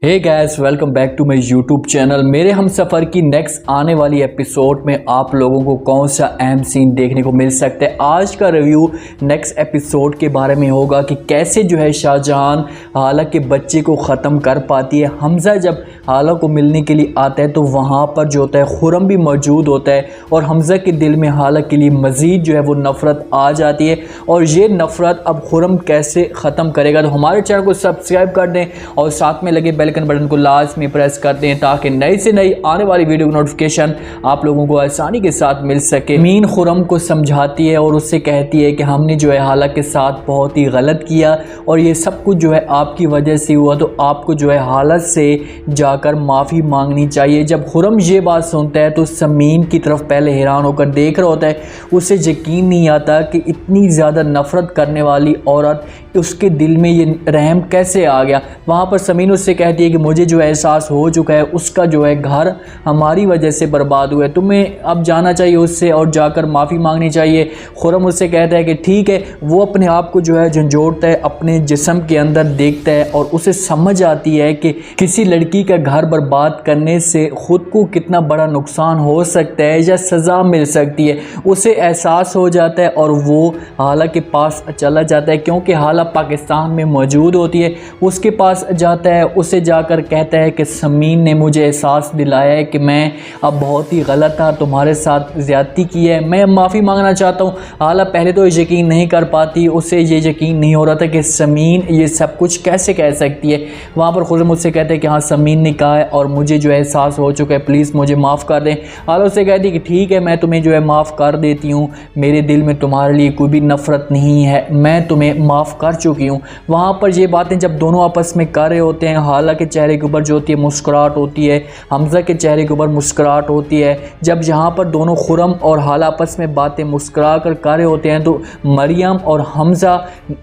Hey guys, welcome back to my YouTube channel. मेरे हम सफ़र की नेक्स्ट आने वाली एपिसोड में आप लोगों को कौन सा अहम सीन देखने को मिल सकता है। आज का रिव्यू नेक्स्ट एपिसोड के बारे में होगा कि कैसे जो है शाहजहां हाला के बच्चे को ख़त्म कर पाती है। हमज़ा जब हाला को मिलने के लिए आता है तो वहाँ पर जो होता है खुरम भी मौजूद होता है और हमज़ा के दिल में हाला के लिए मज़ीद जो है वो नफ़रत आ जाती है। और ये नफ़रत अब खुरम कैसे ख़त्म करेगा, तो हमारे चैनल को सब्सक्राइब कर दें और साथ में लगे बेल बटन को लाजमी प्रेस कर दें ताकि नई से नई आने वाली वीडियो की नोटिफिकेशन आप लोगों को आसानी के साथ मिल सके। मीन खुरम को समझाती है और उससे कहती है कि हमने जो है हाला के साथ बहुत ही गलत किया और ये सब कुछ जो है आपकी वजह से हुआ, तो आपको जो है हाला से जाकर माफ़ी मांगनी चाहिए। जब खुरम ये बात सुनता है तो समीन की तरफ पहले हैरान होकर देख रहा होता है। उसे यकीन नहीं आता कि इतनी ज़्यादा नफ़रत करने वाली औरत उसके दिल में ये रहम कैसे आ गया। वहाँ पर समीन उससे कहती है कि मुझे जो एहसास हो चुका है उसका जो है घर हमारी वजह से बर्बाद हुआ है, तुम्हें अब जाना चाहिए उससे और जाकर माफ़ी मांगनी चाहिए। खुरम उससे कहता है कि ठीक है। वो अपने आप को जो है झंझोड़ता है, अपने जिस्म के अंदर देखता है और उसे समझ आती है कि किसी लड़की का घर बर्बाद करने से ख़ुद को कितना बड़ा नुकसान हो सकता है या सज़ा मिल सकती है। उसे एहसास हो जाता है और वो हाला के पास चला जाता है, क्योंकि हाला पाकिस्तान में मौजूद होती है। उसके पास जाता है, उसे जाकर कहता है कि समीन ने मुझे एहसास दिलाया है कि मैं अब बहुत ही गलत था, तुम्हारे साथ ज़्यादती की है, मैं माफ़ी मांगना चाहता हूँ। हाला पहले तो यकीन नहीं कर पाती, उसे ये यकीन नहीं हो रहा था कि समीन ये सब कुछ कैसे कह सकती है। वहाँ पर खुद मुझसे कहते हैं कि हाँ समीन ने कहा है और मुझे जो है एहसास हो चुका है, प्लीज़ मुझे माफ़ कर दें। हाला उससे कहती है कि ठीक है, मैं तुम्हें जो है माफ़ कर देती हूँ, मेरे दिल में तुम्हारे लिए कोई भी नफ़रत नहीं है, मैं तुम्हें माफ़ कर चुकी हूँ। वहाँ पर ये बातें जब दोनों आपस में कर रहे होते हैं, हाला के चेहरे के ऊपर जो होती है मुस्कुराहट होती है, हमज़ा के चेहरे के ऊपर मुस्कुराहट होती है। जब यहाँ पर दोनों खुरम और हाला आपस में बातें मुस्कुरा कर रहे होते हैं तो मरियम और हमज़ा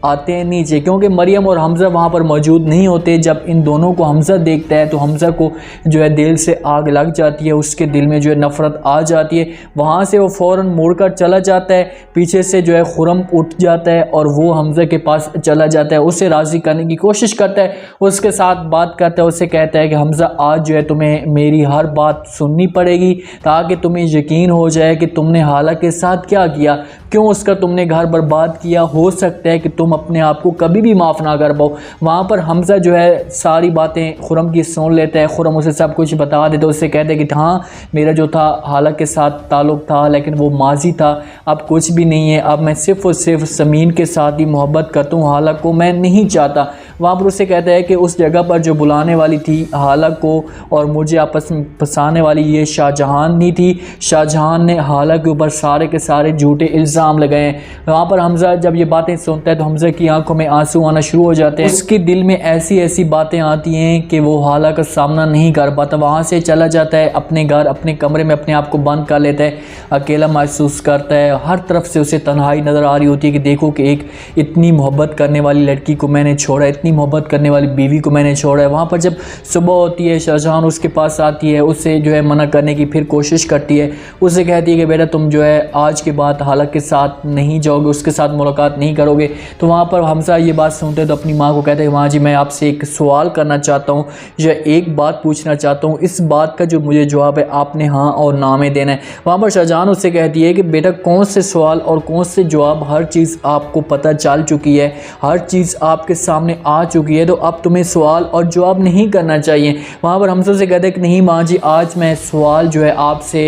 आते हैं नीचे, क्योंकि मरियम और हमज़ा वहाँ पर मौजूद नहीं होते। जब इन दोनों को हमज़ा देखता है तो हमज़ा को जो है दिल से आग लग जाती है, उसके दिल में जो है नफ़रत आ जाती है। वहाँ से वो फ़ौरन मुड़कर चला जाता है। पीछे से जो है खुरम उठ जाता है और वो हमज़ा के पास चला जाता है, उसे राज़ी करने की कोशिश करता है, उसके साथ बात करता है। उससे कहता है कि हमज़ा आज जो है तुम्हें मेरी हर बात सुननी पड़ेगी ताकि तुम्हें यकीन हो जाए कि तुमने हाला के साथ क्या किया, क्यों उसका तुमने घर बर्बाद किया। हो सकता है कि तुम अपने आप को कभी भी माफ़ ना कर पाओ। वहाँ पर हमज़ा जो है सारी बातें खुरम की सुन लेता है। खुरम उसे सब कुछ बता देता है। उससे कहते हैं कि हाँ मेरा जो था हाला के साथ ताल्लुक़ था, लेकिन वो माजी था, अब कुछ भी नहीं है, अब मैं सिर्फ़ और सिर्फ समीन के साथ ही मोहब्बत करता हूँ, हाला को मैं नहीं चाहता। वहाँ पर उससे कहता है कि उस जगह पर जो बुलाने वाली थी हाला को और मुझे आपस में फंसाने वाली ये शाहजहां नहीं थी। शाहजहां ने हाला के ऊपर सारे के सारे झूठे इल्ज़ाम लगाए हैं। वहाँ पर हमज़ा जब ये बातें सुनता है तो हमज़ा की आंखों में आंसू आना शुरू हो जाते हैं। उसके दिल में ऐसी ऐसी बातें आती हैं कि वो हाला का सामना नहीं कर पाता। वहाँ से चला जाता है अपने घर, अपने कमरे में अपने आप को बंद कर लेता है, अकेला महसूस करता है। हर तरफ से उसे तन्हाई नज़र आ रही होती है कि देखो कि एक इतनी मोहब्बत करने वाली लड़की को मैंने छोड़ा, इतनी मोहब्बत करने वाली बीवी को मैंने छोड़ा है। वहाँ पर जब सुबह होती है शाहजहां उसके पास आती है, उससे जो है मना करने की फिर कोशिश करती है। उससे कहती है कि बेटा तुम जो है आज के बाद हाला के साथ नहीं जाओगे, उसके साथ मुलाकात नहीं करोगे। तो वहाँ पर हमज़ा ये बात सुनते हैं तो अपनी माँ को कहते हैं माँ जी मैं आपसे एक सवाल करना चाहता हूँ या एक बात पूछना चाहता हूँ, इस बात का जो मुझे जवाब है आपने हाँ और ना में देना है। वहाँ पर शाहजहां उससे कहती है कि बेटा कौन से सवाल और कौन से जवाब, हर चीज़ आपको पता चल चुकी है, हर चीज़ आपके सामने आ चुकी है, तो अब तुम्हें सवाल और जवाब नहीं करना चाहिए। वहाँ पर हमसे कहते हैं कि नहीं माँ जी, आज मैं सवाल जो है आपसे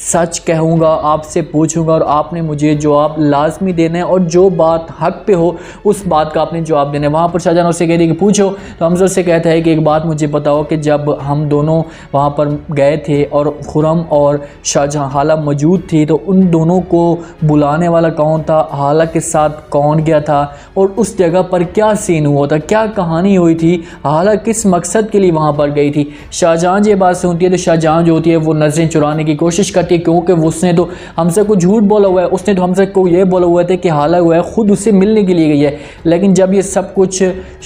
सच कहूँगा, आपसे पूछूंगा और आपने मुझे जवाब लाजमी देना है और जो बात हक पे हो उस बात का आपने जवाब देना है। वहाँ पर शाहजहां उससे कहती है कि पूछो। तो हमसे उससे कहता है कि एक बात मुझे बताओ कि जब हम दोनों वहाँ पर गए थे और खुरम और शाहजहां हाला मौजूद थी तो उन दोनों को बुलाने वाला कौन था, हाला के साथ कौन गया था और उस जगह पर क्या सीन हुआ था, क्या कहानी हुई थी, हाला किस मकसद के लिए वहाँ पर गई थी। शाहजहां ये बात सुनती है तो शाहजहां जो होती है वो नज़रें चुराने की कोशिश करती है, क्योंकि उसने तो हमसे को झूठ बोला हुआ है। उसने तो हमसे को ये बोला हुआ था कि हाला हुआ है खुद उससे मिलने के लिए गई है। लेकिन जब ये सब कुछ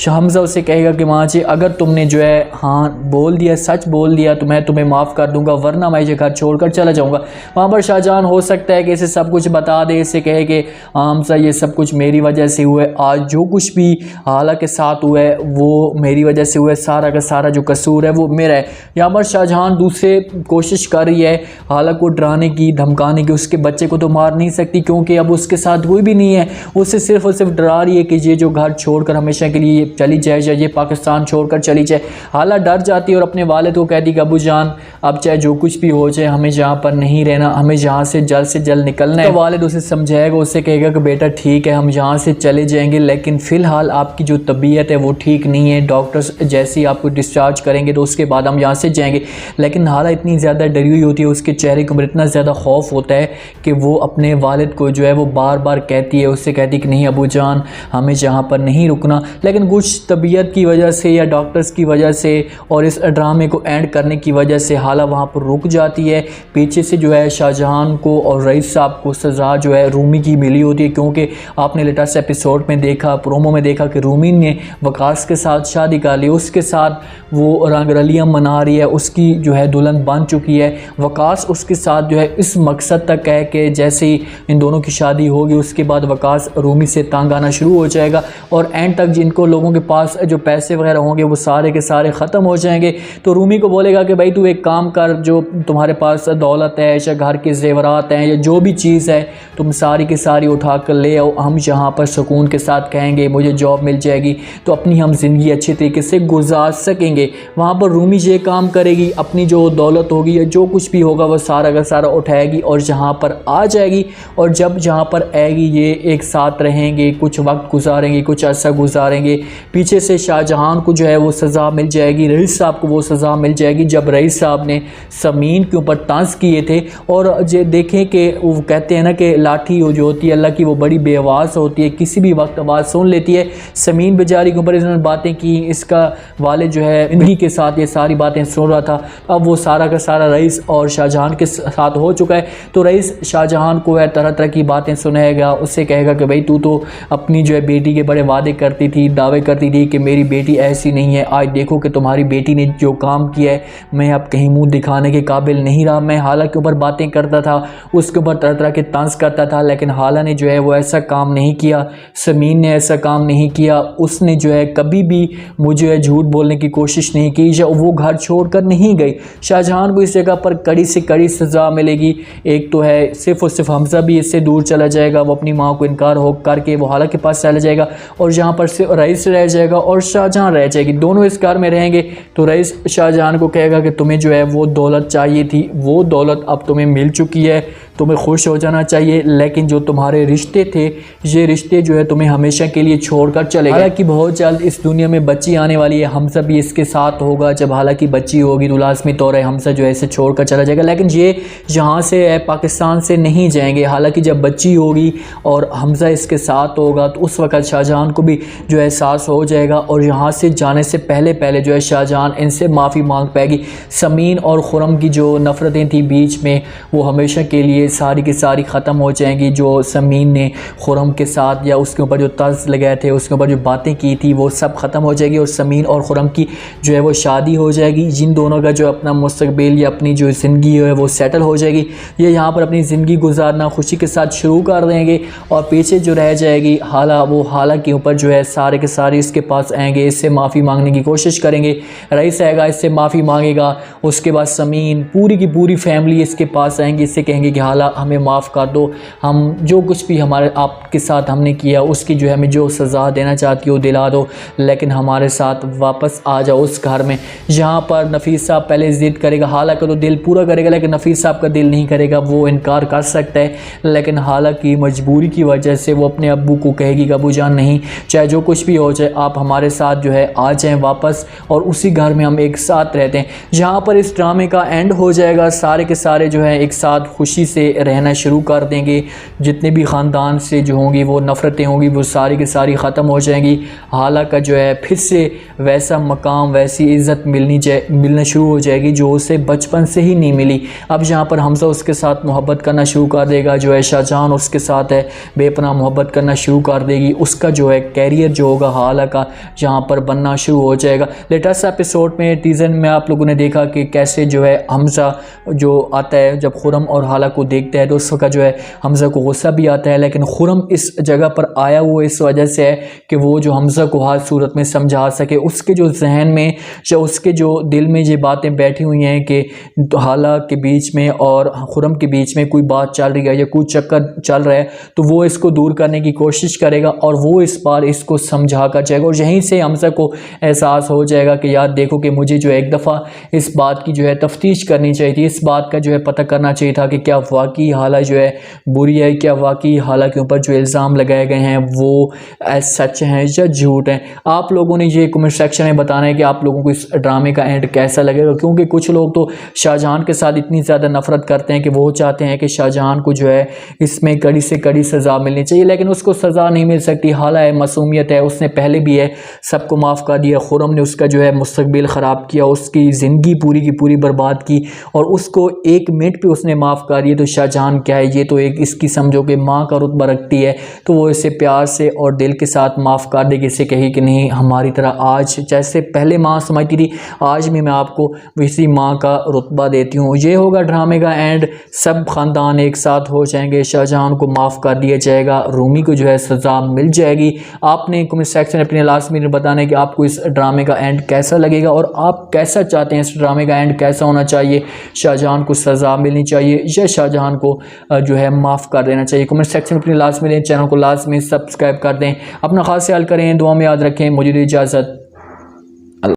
हमज़ा उसे कहेगा कि माँ जी अगर तुमने जो है हाँ बोल दिया, सच बोल दिया तो मैं तुम्हें माफ़ कर दूंगा, वरना मैं ये घर छोड़कर चला जाऊँगा। वहाँ पर शाहजहां हो सकता है कि इसे सब कुछ बता दे, इसे कहे कि हमज़ा ये सब कुछ मेरी वजह से हुआ है, आज जो कुछ भी हाला के साथ हुआ है वो मेरी वजह से हुआ है, का सारा जो कसूर है वो मेरा है। यहाँ पर शाहजहां दूसरे कोशिश कर रही है हाला को डराने की, धमकाने की, उसके बच्चे को तो मार नहीं सकती क्योंकि अब उसके साथ कोई भी नहीं है। उसे सिर्फ और सिर्फ डरा रही है कि ये जो घर छोड़कर हमेशा के लिए चली जाए, या ये पाकिस्तान छोड़कर चली जाए। हाला डर जाती है और अपने वालिद को कहती कि अबू जान अब चाहे जो कुछ भी हो जाए हमें यहाँ पर नहीं रहना, हमें यहाँ से जल्द निकलना है। तो वालिद उसे समझाएगा, उससे कहेगा कि बेटा ठीक है हम यहाँ से चले जाएंगे, लेकिन फ़िलहाल आपकी जो तबीयत है वो ठीक नहीं है, डॉक्टर्स जैसे ही आपको डिस्चार्ज करेंगे तो उसके बाद हम यहाँ से जाएंगे। लेकिन हाला इतनी ज़्यादा डरी हुई होती है, उसके चेहरे के ऊपर इतना ज़्यादा खौफ होता है कि वो अपने वालिद को जो है वो बार बार कहती है, उससे कहती कि नहीं अबू जान हमें यहाँ पर नहीं रुकना। लेकिन कुछ तबीयत की वजह से या डॉक्टर्स की वजह से और इस ड्रामे को एंड करने की वजह से हाला वहाँ पर रुक जाती है। पीछे से जो है शाहजहां को और रईस साहब को सज़ा जो है रूमी की मिली होती है, क्योंकि आपने लेटेस्ट एपिसोड में देखा, प्रोमो में देखा कि रूमी ने वकास के साथ शादी कर ली, उसके साथ वो रंगरलियाँ मना रही है, उसकी जो है दुल्हन बन चुकी है। वकास उसके साथ जो है इस मकसद तक है कि जैसे ही इन दोनों की शादी होगी उसके बाद वकास रूमी से तंग आना शुरू हो जाएगा और एंड तक जिनको लोगों के पास जो पैसे वगैरह होंगे वो सारे के सारे ख़त्म हो जाएंगे। तो रूमी को बोलेगा कि भाई तू एक काम कर, जो तुम्हारे पास दौलत है या घर के जेवरात हैं या जो भी चीज़ है तुम सारी की सारी उठा कर ले आओ, हम यहाँ पर सुकून के साथ कहेंगे मुझे जॉब मिल जाएगी तो अपनी हम ज़िंदगी अच्छे तरीके से गुजार सकेंगे। वहाँ पर रूमी ये काम करेगी, अपनी जो दौलत होगी या जो कुछ भी होगा वो सारा का सारा उठाएगी और जहाँ पर आ जाएगी। और जब जहाँ पर आएगी ये एक साथ रहेंगे, कुछ वक्त गुजारेंगे, कुछ अर्सा गुजारेंगे। पीछे से शाहजहां को जो है वो सज़ा मिल जाएगी, रईस साहब को वो सज़ा मिल जाएगी जब रईस साहब ने समीन के ऊपर तंज किए थे। और ये देखें कि वो कहते हैं ना कि लाठी जो होती है अल्लाह की वो बड़ी बेआवाज़ होती है, किसी भी वक्त आवाज़ सुन लेती है। समीन बेचारी के ऊपर इन्होंने बातें की, इसका वालिद जो है इन्हीं के साथ ये सारी बातें सुन रहा था। अब वो सारा का सारा रईस और शाहजहां के साथ हो चुका है। तो रईस शाहजहां को है तरह तरह की बातें सुनाएगा, उससे कहेगा कि भाई तू तो अपनी जो है बेटी के बड़े वादे करती थी, दावे करती थी कि मेरी बेटी ऐसी नहीं है, आज देखो कि तुम्हारी बेटी ने जो काम किया है मैं अब कहीं मुंह दिखाने के काबिल नहीं रहा। मैं हाला के ऊपर बातें करता था, उसके ऊपर तरह तरह के तंज करता था, लेकिन हाला ने जो है वो ऐसा काम नहीं किया, समीन ने ऐसा काम नहीं किया, उसने जो है कभी भी मुझे झूठ बोलने की कोशिश नहीं की, या वो घर छोड़कर नहीं गई। शाहजहां को इस जगह पर कड़ी से कड़ी सज़ा मिलेगी। एक तो है सिर्फ और सिर्फ हमजा भी इससे दूर चला जाएगा, वो अपनी माँ को इनकार हो करके वो हाला के पास चला जाएगा और यहाँ पर से रईस रह जाएगा और शाहजहां रह जाएगी, दोनों इस घर में रहेंगे। तो रईस शाहजहां को कहेगा कि तुम्हें जो है वो दौलत चाहिए थी, वो दौलत अब तुम्हें मिल चुकी है, तुम्हें खुश हो जाना चाहिए, लेकिन जो तुम्हारे रिश्ते थे ये रिश्ते जो है तुम्हें हमेशा के लिए छोड़कर चले गए। हालांकि बहुत जल्द इस दुनिया में बच्ची आने वाली है, हमजा भी इसके साथ होगा। जब हालांकि बच्ची होगी तो लाज़मी तौर है हमजा जो है इसे छोड़कर चला जाएगा, लेकिन ये यहाँ से पाकिस्तान से नहीं जाएंगे। हालांकि जब बच्ची होगी और हमजा इसके साथ होगा तो उस वक़्त शाहजहां को भी जो एहसास हो जाएगा और यहाँ से जाने से पहले पहले जो है शाहजहां इनसे माफ़ी मांग पाएगी। समीन और खुरम की जो नफ़रतें थी बीच में वो हमेशा के लिए सारी की सारी ख़त्म हो जाएंगी। जो समीन ने खुरम के साथ या उसके ऊपर जो तर्ज लगाए थे, उसके ऊपर जो बातें की थी वो सब ख़त्म हो जाएगी और समीन और खुरम की जो है वो शादी हो जाएगी। जिन दोनों का जो अपना मुस्तकबिल या अपनी जो ज़िंदगी है वो सेटल हो जाएगी। ये यहाँ पर अपनी ज़िंदगी गुजारना खुशी के साथ शुरू कर देंगे और पीछे जो रह जाएगी हाला, वो हाला के ऊपर जो है सारे के सारे इसके पास आएंगे, इससे माफ़ी मांगने की कोशिश करेंगे। रईस आएगा, इससे माफ़ी मांगेगा, उसके बाद समीन पूरी की पूरी फैमिली इसके पास आएंगे, इससे कहेंगे कि हाला हमें माफ़ कर दो, हम जो कुछ भी हमारे आपके साथ हमने किया उसकी जो है हमें जो सज़ा देना चाहती हो दिला दो, लेकिन हमारे साथ वापस आ जाओ उस घर में। यहाँ पर नफीस साहब पहले ज़िद करेगा, हाला का तो दिल पूरा करेगा लेकिन नफीस साहब का दिल नहीं करेगा, वो इनकार कर सकता है। लेकिन हाला की मजबूरी की वजह से वो अपने अब्बू को कहेगी कि अब्बू जान नहीं, चाहे जो कुछ भी हो जाए आप हमारे साथ जो है आ जाएँ वापस और उसी घर में हम एक साथ रहते हैं। यहाँ पर इस ड्रामे का एंड हो जाएगा, सारे के सारे जो है एक साथ खुशी से रहना शुरू कर देंगे। जितने भी ख़ानदान से जो होंगी वो नफ़रतें होंगी वो सारी की सारी ख़त्म हो जाएंगी। हाला का जो है फिर से वैसा मकाम, वैसी इज़्ज़त मिलना शुरू हो जाएगी जो उसे बचपन से ही नहीं मिली। अब यहाँ पर हमजा उसके साथ मोहब्बत करना शुरू कर देगा, जो है शाहजहां उसके साथ है बेपनाह मोहब्बत करना शुरू कर देगी। उसका जो है कैरियर जो होगा हाला का यहाँ पर बनना शुरू हो जाएगा। लेटेस्ट एपिसोड में टीज़र में आप लोगों ने देखा कि कैसे जो है हमजा जो आता है जब खुरम और हाला को देखता है तो उस वक्त जो है हमजा को गुस्सा भी आता है, लेकिन खुरम इस जगह पर आया हुआ इस वजह से है कि वो जो हमजा को हाल सूरत में समझा सके, उसके जो जहन में या उसके जो दिल में ये बातें बैठी हुई हैं कि हाला के बीच में और खुरम के बीच में कोई बात चल रही है या कोई चक्कर चल रहा है, तो वो इसको दूर करने की कोशिश करेगा और वो इस बार इसको समझा कर जाएगा। और यहीं से हमजा को एहसास हो जाएगा कि यार देखो कि मुझे जो है एक दफ़ा इस बात की जो है तफ्तीश करनी चाहिए थी, इस बात का जो है पता करना चाहिए था कि क्या वाकई हाला जो है बुरी है, क्या वाकई हाला के ऊपर जो इल्ज़ाम लगाए गए हैं वो सच हैं या झूठ हैं। आप लोगों ने ये कमेंट सेक्शन में बताना है कि आप लोगों को इस ड्रामे का एंड कैसा लगेगा, क्योंकि कुछ लोग तो शाहजहां के साथ इतनी ज़्यादा नफरत करते हैं कि वो चाहते हैं कि शाहजहां को जो है इसमें कड़ी से कड़ी सज़ा मिलनी चाहिए, लेकिन उसको सज़ा नहीं मिल सकती। हाला है, मासूमियत है, उसने पहले भी है सबको माफ़ कर दिया। खुरम ने उसका जो है मुस्तकबिल ख़राब किया, उसकी ज़िंदगी पूरी की पूरी बर्बाद की और उसको 1 मिनट पे उसने माफ़ कर दिया। तो शाहजहां क्या है, ये तो एक इसकी समझो कि माँ का रुतबा रखती है, तो वो इसे प्यार से और दिल के साथ माफ़ कर देगी। इसे कही कि नहीं हमारी तरह आज जैसे पहले माँ समझती थी, आज भी मैं आपको वैसी माँ का रुतबा देती हूँ। ये होगा ड्रामे का एंड, सब ख़ानदान एक साथ हो जाएंगे, शाहजहां को माफ़ कर दिया जाएगा, रूमी को जो है सज़ा मिल जाएगी। आपने कमेंट सेक्शन में अपने लास्ट में बताना है कि आपको इस ड्रामे का एंड कैसा लगेगा और आप कैसा चाहते हैं, इस ड्रामे का एंड कैसा होना चाहिए, शाहजहां को सज़ा मिलनी चाहिए या शाहजहां को जो है माफ़ कर देना चाहिए। कमेंट सेक्शन में अपनी लास्ट में दें, चैनल को लास्ट में सब्सक्राइब कर दें। अपना खास ख्याल करें, दुआ में याद रखें। मुझे इजाज़त।